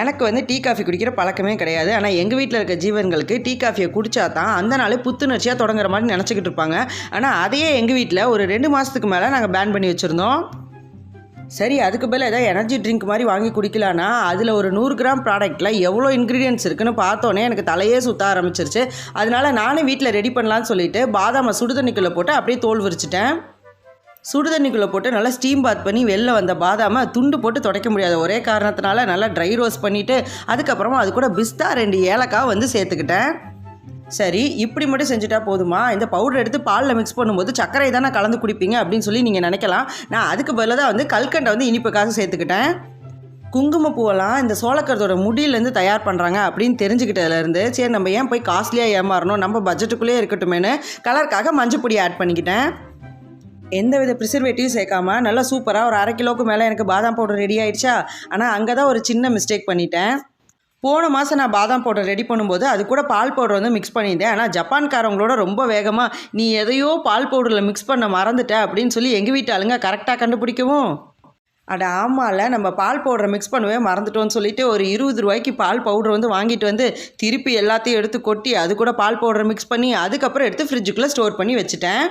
எனக்கு வந்து tea coffee குடிக்கிற பழக்கமே கிடையாது. ஆனால் எங்கள் வீட்டில் இருக்க ஜீவன்களுக்கு டீ காஃபியை குடித்தா தான் அந்த நாளே புத்துணர்ச்சியாக தொடங்குற மாதிரி நினச்சிக்கிட்டு இருப்பாங்க. ஆனால் அதையே எங்கள் வீட்டில் ஒரு 2 மாதத்துக்கு மேலே நாங்கள் பேன் பண்ணி வச்சுருந்தோம். சரி, அதுக்கு பதில் ஏதாவது எனர்ஜி ட்ரிங்க் மாதிரி வாங்கி குடிக்கலான்னா அதில் ஒரு 100 கிராம் ப்ராடக்ட்டில் எவ்வளோ இன்க்ரீடியன்ட்ஸ் இருக்குன்னு பார்த்தோன்னே எனக்கு தலையே சுற்ற ஆரம்பிச்சிருச்சு. அதனால நானே வீட்டில் ரெடி பண்ணலான்னு சொல்லிட்டு பாதாமை சுடுதண்ணிக்குள்ளே போட்டு அப்படியே தோல் விரிச்சிட்டேன். சுடுதண்ணிக்குள்ளே போட்டு நல்லா ஸ்டீம் பாத் பண்ணி வெளில வந்த பாதாமை துண்டு போட்டு துடைக்க முடியாத ஒரே காரணத்தினால நல்லா ட்ரை ரோஸ்ட் பண்ணிவிட்டு அதுக்கப்புறமா அது கூட பிஸ்தா 2 ஏலக்காய் வந்து சேர்த்துக்கிட்டேன். சரி, இப்படி மட்டும் செஞ்சுட்டா போதுமா? இந்த பவுடர் எடுத்து பாலில் மிக்ஸ் பண்ணும்போது சர்க்கரை தானே கலந்து குடிப்பீங்க அப்படின்னு சொல்லி நீங்கள் நினைக்கலாம். நான் அதுக்கு பதிலாக தான் வந்து கல்கண்டை வந்து இனிப்புக்காக சேர்த்துக்கிட்டேன். குங்குமப்பூவெல்லாம் இந்த சோளக்கருத்தோட முடியிலேருந்து தயார் பண்ணுறாங்க அப்படின்னு தெரிஞ்சுக்கிட்டதுலேருந்து சரி நம்ம ஏன் போய் காஸ்ட்லியாக ஏமாறணும், நம்ம பட்ஜெட்டுக்குள்ளேயே இருக்கட்டுமேனு கலருக்காக மஞ்சப்பொடி ஆட் பண்ணிக்கிட்டேன். எந்த வித ப்ரிசர்வேட்டிவ் சேர்க்காம நல்லா சூப்பராக ஒரு 1/2 கிலோவுக்கு மேலே எனக்கு பாதாம் பவுடர் ரெடி ஆகிடுச்சா. ஆனால் அங்கே தான் ஒரு சின்ன மிஸ்டேக் பண்ணிட்டேன். போன மாதம் நான் பாதாம் பவுடர் ரெடி பண்ணும்போது அது கூட பால் பவுடர் வந்து மிக்ஸ் பண்ணியிருந்தேன். ஆனால் ஜப்பான்காரவங்களோட ரொம்ப வேகமாக நீ எதையோ பால் பவுடரில் மிக்ஸ் பண்ண மறந்துட்ட அப்படின்னு சொல்லி எங்கள் வீட்டு ஆளுங்க கரெக்டாக கண்டுபிடிக்கவும், அட ஆமாம்ல நம்ம பால் பவுடரை மிக்ஸ் பண்ணவே மறந்துட்டோன்னு சொல்லிட்டு ஒரு 20 ரூபாய்க்கு பால் பவுடர் வந்து வாங்கிட்டு வந்து திருப்பி எல்லாத்தையும் எடுத்து கொட்டி அது கூட பால் பவுடரை மிக்ஸ் பண்ணி அதுக்கப்புறம் எடுத்து ஃப்ரிட்ஜுக்குள்ளே ஸ்டோர் பண்ணி வச்சுட்டேன்.